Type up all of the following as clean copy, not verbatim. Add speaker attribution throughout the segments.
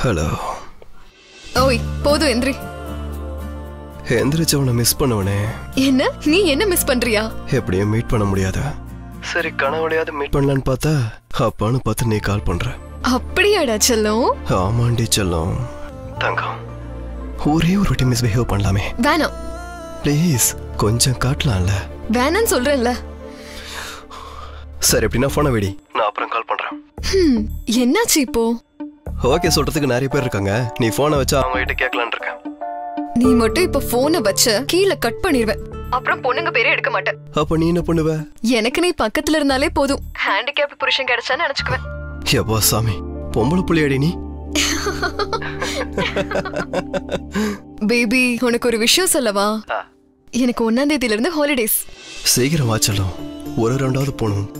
Speaker 1: Hello.
Speaker 2: ஓய் போதும் எந்திரி.
Speaker 1: எந்திரிச்சவனை மிஸ் பண்ணுவனே.
Speaker 2: என்ன நீ என்ன மிஸ் பண்றியா?
Speaker 1: எப்படியும் மீட் பண்ண முடியாத. சரி கனவுலையாவது மீட் பண்ணலான்னு பார்த்தா அப்பான்னு பார்த்து நீ கால் பண்ற.
Speaker 2: அப்படியாடா செல்லம்?
Speaker 1: ஆமாண்டி செல்லம். தங்கம் ஒரே ஒரு வாட்டி மிஸ்பிஹேவ் பண்ணலாமே.
Speaker 2: வேணாம்
Speaker 1: ப்ளீஸ், கொஞ்சம் காட்டலாம்ல.
Speaker 2: வேணான்னு சொல்றேன்ல.
Speaker 1: சரி எப்படின்னா போனை வெடி, நான் அப்புறம் கால் பண்றேன்.
Speaker 2: என்னாச்சு இப்போ?
Speaker 1: ஓகே சொல்றதுக்கு நிறைய பேர் இருக்காங்க, நீ போனை வச்சு அவங்க கிட்ட கேட்கலான்னு இருக்கேன்.
Speaker 2: நீ மட்டும் இப்ப போனை வச்சு கீழே கட் பண்ணிடுவேன். அப்புறம் பொண்ணுங்க பேரே எடுக்க மாட்டேன்.
Speaker 1: அப்ப நீ என்ன பண்ணுவ?
Speaker 2: எனக்கு நீ பக்கத்துல இருந்தாலே போதும். ஹேண்டிகேப்ட் புருஷன் கிடைச்சான்னு நினைச்சுக்குவேன்.
Speaker 1: எப்பா சாமி, பொம்பளை புள்ளியாடி நீ.
Speaker 2: பேபி உனக்கு ஒரு விஷயம் சொல்லவா? எனக்கு 1ஆம் தேதியில இருந்து ஹாலிடேஸ்.
Speaker 1: சீக்கிரம் வாச்சலாம், ஒரு ரெண்டாவது போகணும்.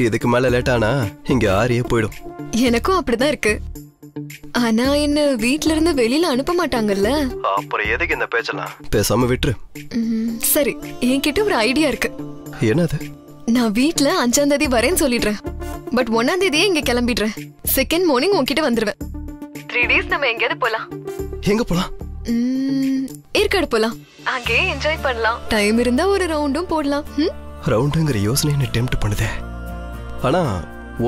Speaker 1: இதுக்கு மேல லேட்டானா இங்க ஆரியே போயிடும்.
Speaker 2: எனக்கும் அப்படிதான் இருக்கு. ஆனா என்ன வீட்ல இருந்து வெளியில அனுப்ப மாட்டாங்கல்ல.
Speaker 1: அப்புறம் எதுக்கு இந்த பேச்செல்லாம்? பேசாம விட்டுரு.
Speaker 2: சரி, என்கிட்ட ஒரு ஐடியா இருக்கு.
Speaker 1: என்னது?
Speaker 2: நான் வீட்ல 5ஆம் தேதி வரேன்னு சொல்லிடுறேன். பட் 1ஆம் தேதியே இங்க கிளம்பிடுறேன். செகண்ட் மார்னிங் உன்கிட்ட வந்துருவேன். 3 டேஸ் நம்ம எங்கேயாவது போலாம்.
Speaker 1: எங்க போலாம்?
Speaker 2: ஏற்காடு போலாம். அங்கே என்ஜாய் பண்ணலாம். டைம் இருந்தா ஒரு ரவுண்டும் போடலாம்.
Speaker 1: ரவுண்டுங்கிற யோசனை என்ன டெம்ப்ட் பண்ணுதே. ஆனா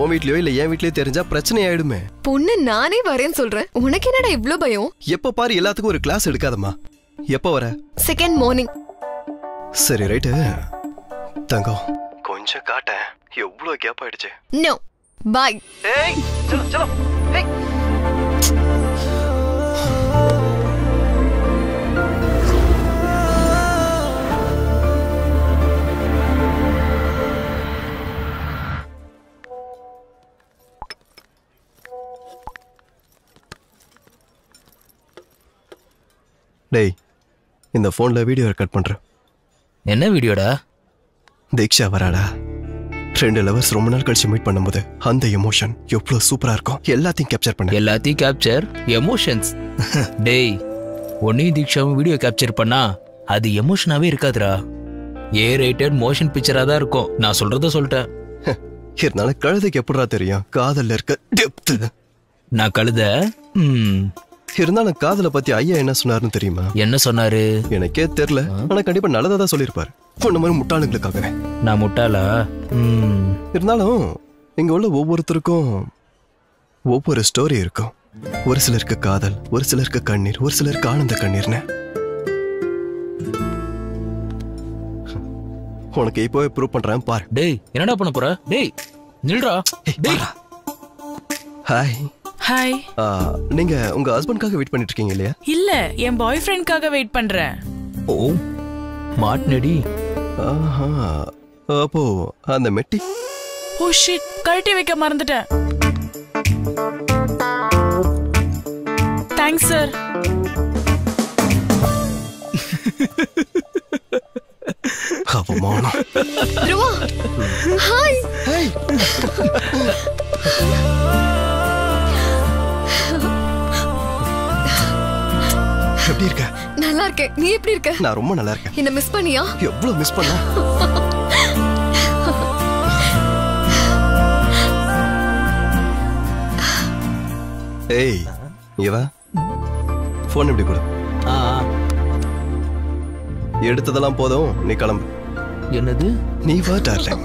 Speaker 1: உன் வீட்லயோ இல்ல என் வீட்லயோ தெரிஞ்சா பிரச்சனை ஆயிடுமே.
Speaker 2: பொண்ணு நானே வரேன்னு சொல்றேன், உனக்கு என்னடா இவ்ளோ பயம்?
Speaker 1: எப்ப பாரு எல்லாத்துக்கும் ஒரு கிளாஸ் எடுக்காதம்மா. எப்ப வர?
Speaker 2: Second morning.
Speaker 1: சரி ரைட்டு. தங்கம் கொஞ்சம் காட்ட, எவ்வளவு கேப் ஆயிடுச்சு.
Speaker 2: No bye.
Speaker 1: ஏய் चलो चलो. ஏய் டேய், இந்த போன்ல வீடியோ ரெக்கார்ட் பண்றேன்.
Speaker 3: என்ன வீடியோடா?
Speaker 1: தீக்ஷா வராடா. 2 லவர்ஸ் ரொம்ப நாள் கழிச்சு மீட் பண்ணும்போது அந்த எமோஷன் எவ்வளவு சூப்பரா இருக்கும். எல்லாத்தையும் கேப்சர் பண்ண.
Speaker 3: எல்லாத்தையும் கேப்சர் எமோஷன்ஸ். டேய், ஒன்னையும் தீக்ஷாவும் வீடியோ கேப்சர் பண்ணா அது எமோஷனாவே இருக்காதுடா. ரேட்டட் மோஷன் பிக்சரா தான் இருக்கும். நான் சொல்றத சொல்லிட்டேன்.
Speaker 1: இருந்தாலும் கழுதைக்கு எப்படா தெரியும் காதல்ல இருக்க டெப்த்?
Speaker 3: நான் கழுத.
Speaker 1: இருந்தாலும் காதலை பத்தி ஐயா என்ன சொன்னாருன்னு தெரியுமா?
Speaker 3: என்ன சொன்னாரு?
Speaker 1: எனக்கே தெரியல, ஆனா கண்டிப்பா நல்லதா தான் சொல்லிருப்பாரு. பொண்ணு மாதிரி முட்டாளுங்களுக்காகவே.
Speaker 3: நான் முட்டாளா?
Speaker 1: இருந்தாலும் இங்க உள்ள ஒவ்வொருத்தருக்கும் ஒவ்வொரு ஸ்டோரி இருக்கும். ஒரு சிலருக்கு காதல், ஒரு சிலருக்கு கண்ணீர், ஒரு சிலருக்கு ஆனந்த கண்ணீர்னு. உனக்கு இப்போவே ப்ரூவ் பண்றேன் பாரு.
Speaker 3: டேய், என்னடா பண்ண போற? டேய் நில்றா. டேய்
Speaker 1: ஹாய்.
Speaker 4: ஹாய்.
Speaker 1: நீங்க உங்க ஹஸ்பண்ட்காக வெயிட் பண்ணிட்டு இருக்கீங்க இல்லையா?
Speaker 4: இல்ல, என் பாய் ஃப்ரெண்ட்காக வெயிட் பண்றேன்.
Speaker 3: ஓ மாட்னடி.
Speaker 1: ஆஹா, அப்போ அந்த மெட்டி.
Speaker 4: ஓ ஷிட், கழட்டி வைக்க மறந்துட்டேன். Thanks sir.
Speaker 1: அவமானம்.
Speaker 2: ருவா ஹாய்.
Speaker 1: ஹாய். எப்படி இருக்க?
Speaker 2: நல்லா இருக்கேன். நீ எப்படி இருக்க?
Speaker 1: நான் ரொம்ப நல்லா இருக்கேன்.
Speaker 2: என்ன மிஸ் பண்ணியா?
Speaker 1: எவ்வளவு மிஸ் பண்ண. ஏய் இவா போன் எப்படி கொடு. எடுத்ததெல்லாம் போதும், நீ கிளம்பு.
Speaker 3: என்னது?
Speaker 1: நீ வா டார்லிங்.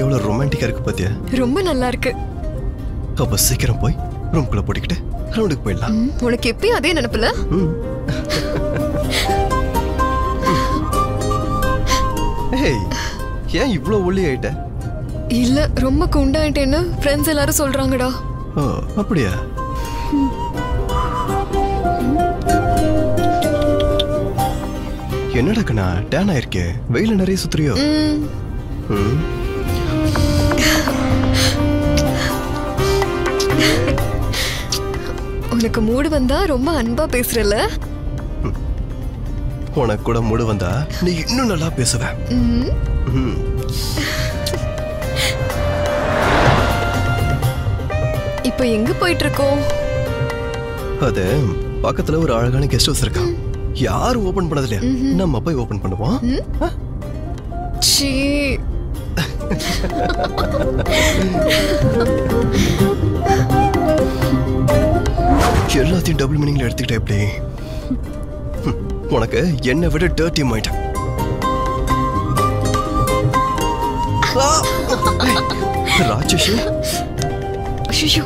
Speaker 1: எவ்வளவு ரொமான்டிக்கா இருக்கு பாத்தியா?
Speaker 2: ரொம்ப நல்லா இருக்கு.
Speaker 1: அப்ப சீக்கிரம் போய் ரூம்குள்ள போட்டுக்கிட்டு ரவுண்டுக்கு போயிடலாம்.
Speaker 2: உனக்கு எப்பயும் அதே நினைப்புல?
Speaker 1: ஏய், ஏன் இவ்ளோ ஒல்லி ஆயிட்ட?
Speaker 2: இல்ல, ரொம்ப குண்டாயிட்டேன்னு ஃப்ரெண்ட்ஸ் எல்லாரும் சொல்றாங்கடா.
Speaker 1: ஓ அப்படியா? என்னடா கண்ணா டேன் ஆயிருக்கே, வெயில நிறைய சுத்துறியோ?
Speaker 2: உனக்கு மூடு வந்தா ரொம்ப அன்பா பேசுறல.
Speaker 1: உனக்கு கூட மூடு வந்தா நீ இன்னும் நல்லா பேசுவ.
Speaker 2: இப்போ எங்க போயிட்டு இருக்கோம்?
Speaker 1: அது பக்கத்துல ஒரு அழகான கெஸ்ட் ஹவுஸ் இருக்கான். யாரும் ஓபன் பண்ணது இல்லையா? நம்ம போய் ஓபன் பண்ணுவோம்.
Speaker 2: சீ,
Speaker 1: எல்லாத்தையும் டபுள் மீனிங்ல எடுத்துக்கிட்ட எப்படி? உனக்கு என்னை விட டர்ட்டி மைண்ட். ராட்சசி,
Speaker 2: ஐயோ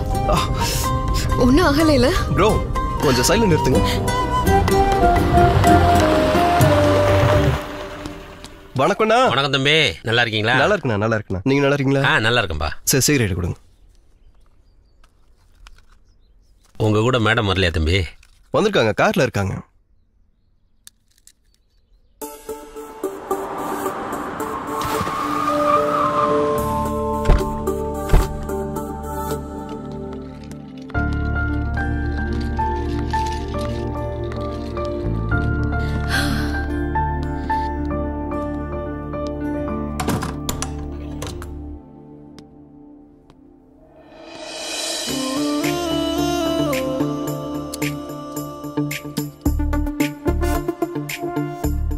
Speaker 2: ஒன்னும் ஆகலைல.
Speaker 1: ப்ரோ கொஞ்சம் சைலண்ட் நிறுத்துங்க. வணக்கம்ண்ணா.
Speaker 5: வணக்கம் தம்பி, நல்லா இருக்கீங்களா?
Speaker 1: நல்லா இருக்குண்ணா, நல்லா இருக்குண்ணா. நீங்க நல்லா இருக்கீங்களா?
Speaker 5: நல்லா இருக்கேன்பா.
Speaker 1: சரி, சிகரெட் கொடுங்க.
Speaker 5: உங்க கூட மேடம் வரலையா தம்பி?
Speaker 1: வந்திருக்காங்க, கார்ல இருக்காங்க.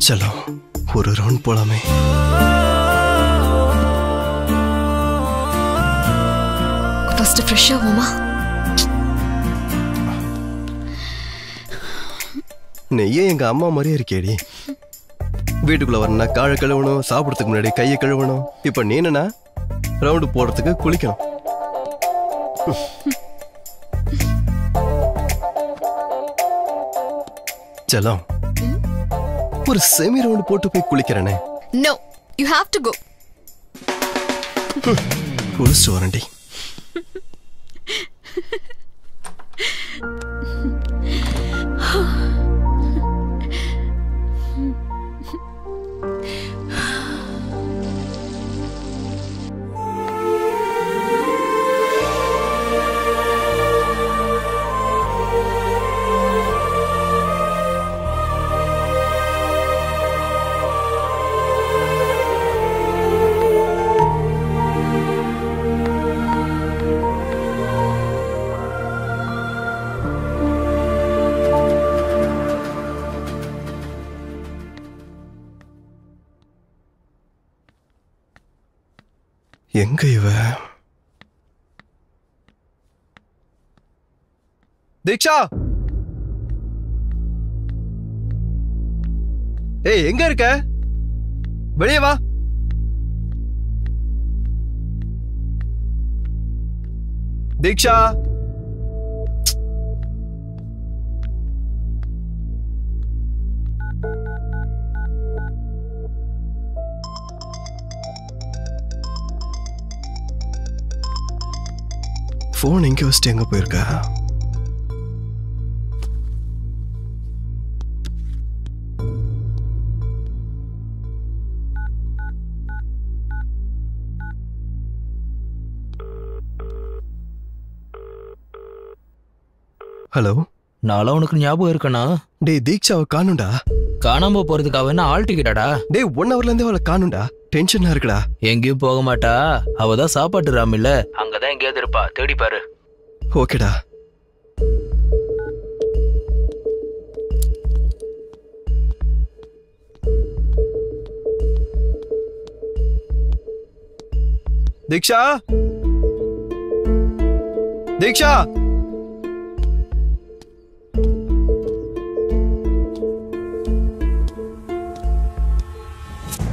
Speaker 1: चलो ஒரு ரவுண்ட் போலாமே.
Speaker 2: First fresh ஆவோமா?
Speaker 1: நெய்யே எங்க அம்மா மாதிரியே இருக்கேடி. வீட்டுக்குள்ள வரணும்னா காழ கழுவணும், சாப்பிடறதுக்கு முன்னாடி கையை கழுவணும். இப்ப நீ என்னன்னா ரவுண்டு போடுறதுக்கு குளிக்கணும். செல்லம், ஒரு செமி ரவுண்ட் போட்டு போய் குளிக்கிறேனே.
Speaker 2: No, you have to go.
Speaker 1: குளிச்சு வரண்டி. எங்க இவ? தீக்ஷா, ஏய் எங்க இருக்க? வெளியே வா. தீக்ஷா, போன் எங்க வச்சுட்டு எங்க போயிருக்கா? ஹலோ,
Speaker 3: நாளா உனக்கு ஞாபகம் இருக்கனா?
Speaker 1: டேய் தீக்ஷாவை காணும்டா.
Speaker 3: காணாம போறதுக்கு அவ என்ன ஆள் டிக்கெட்டாடா?
Speaker 1: டேய் 1 hourல இருந்தே அவளை காணும்டா. டென்ஷனா இருக்குடா.
Speaker 3: எங்கேயும் போக மாட்டா. அவதான் சாப்பாட்டு ராமில்ல, அங்கதான் எங்கேயாவது இருப்பா, தேடி பாரு.
Speaker 1: ஓகேடா. தீக்ஷா, தீக்ஷா,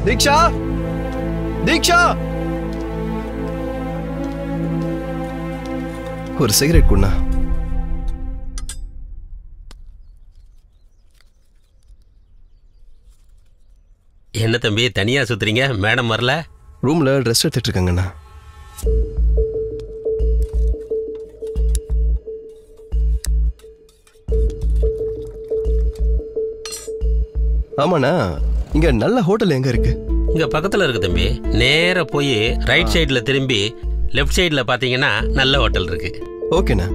Speaker 1: தீக்ஷா, தீக்ஷா, ஒரு சிகரெட் குண்ணா.
Speaker 5: என்ன தம்பி தனியா சுத்துறீங்க? மேடம் வரல?
Speaker 1: ரூம்ல ட்ரெஸ் எடுத்துட்டு இருக்காங்கண்ணா. ஆமாண்ணா, இங்க நல்ல ஹோட்டல் எங்க இருக்கு?
Speaker 5: இங்க பக்கத்துல இருக்கு தம்பி. நேரா போய் ரைட் சைடுல திரும்பி லெஃப்ட் சைடுல பாத்தீங்கன்னா நல்ல ஹோட்டல் இருக்கு.
Speaker 1: ஓகேண்ணா.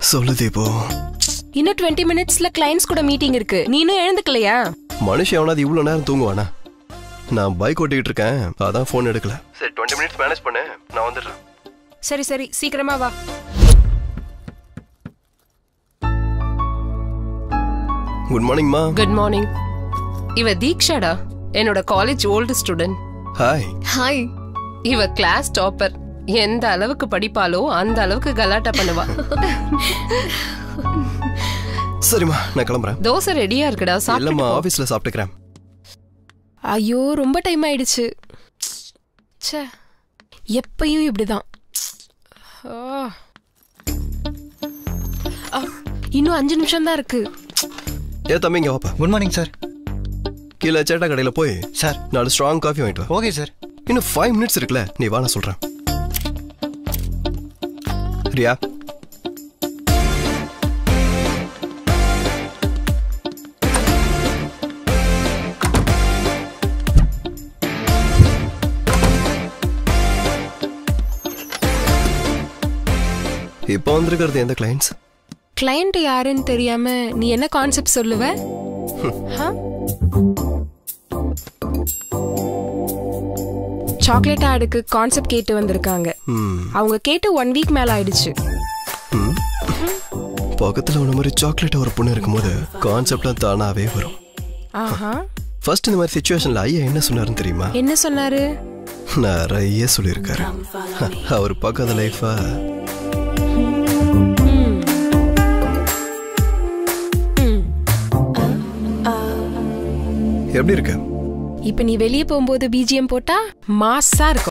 Speaker 1: சொல்லு தீபு.
Speaker 6: இன்னும் 20 மினிட்ஸ்ல கிளையன்ட்ஸ் கூட மீட்டிங் இருக்கு. நீனும் எழுந்துக்கலையா?
Speaker 1: மனுஷன் எவனாவது இவ்வளவு நேரம் தூங்குவானா? நான் பைக் ஓட்டிட்டு இருக்கேன், அதான் போன் எடுக்கல. சரி 20 மினிட்ஸ் மேனேஜ் பண்ணு, நான் வந்துடுறேன்.
Speaker 6: சரி சரி சீக்கிரமா வா.
Speaker 1: குட் மார்னிங் மா.
Speaker 6: Good morning. இவ தீக்ஷாடா, என்னோட college old student.
Speaker 1: Hi.
Speaker 2: Hi.
Speaker 6: இவ கிளாஸ் டாப்பர். எந்த அளவுக்கு படிப்பாலோ அந்த அளவுக்கு கலாட்டா பண்ணுவா.
Speaker 1: சரிம்மா, நான் கிளம்புறேன்.
Speaker 6: தோசை ரெடியா இருக்குடா,
Speaker 1: இல்லம்மா,
Speaker 6: சாப்பிட்டு.
Speaker 1: ஆபீஸ்ல சாப்பிட்டுக்கிறேன்.
Speaker 6: ஐயோ ரொம்ப டைம் ஆயிடுச்சு. ச்சே, எப்பயும் இப்படிதான். இன்னும் 5 நிமிஷம் தான் இருக்கு.
Speaker 1: ஏ தம்பி, இங்க வாப்பா.
Speaker 7: Good morning sir.
Speaker 1: கீழே சேட்டா கடையில போய்
Speaker 7: சார்
Speaker 1: 4 ஸ்ட்ராங் காஃபி வாங்கிட்டு வா.
Speaker 7: Okay sir.
Speaker 1: இன்னும் 5 மினிட்ஸ் இருக்குல்ல, நீ வா, நான் சொல்றேன். ரியா, இப்போ வந்திருக்கிறது எந்த கிளைண்ட்ஸ்?
Speaker 6: கிளையண்ட் யாருன்னு தெரியாம நீ என்ன கான்செப்ட் சொல்லுவ? சாக்லேட் ஆடுக்கு கான்செப்ட் கேட்டு வந்திருக்காங்க. அவங்க கேட்டு 1 வீக் மேல ஆயிடுச்சு.
Speaker 1: பக்கத்துல உன மாதிரி சாக்லேட் ஒரு பொண்ணு இருக்கும்போது கான்செப்ட்லாம் தானாவே வரும். ஃபர்ஸ்ட் இந்த மாதிரி சிச்சுவேஷன்ல ஐயா என்ன சொன்னாருன்னு தெரியுமா?
Speaker 6: என்ன சொன்னாரு?
Speaker 1: நிறைய சொல்லியிருக்காரு. அவர் பக்கத்து லைஃபா எப்படி இருக்கு?
Speaker 6: இப்ப நீ வெளியே போகும்போது பிஜிஎம் போட்டா மாஸா இருக்கும்.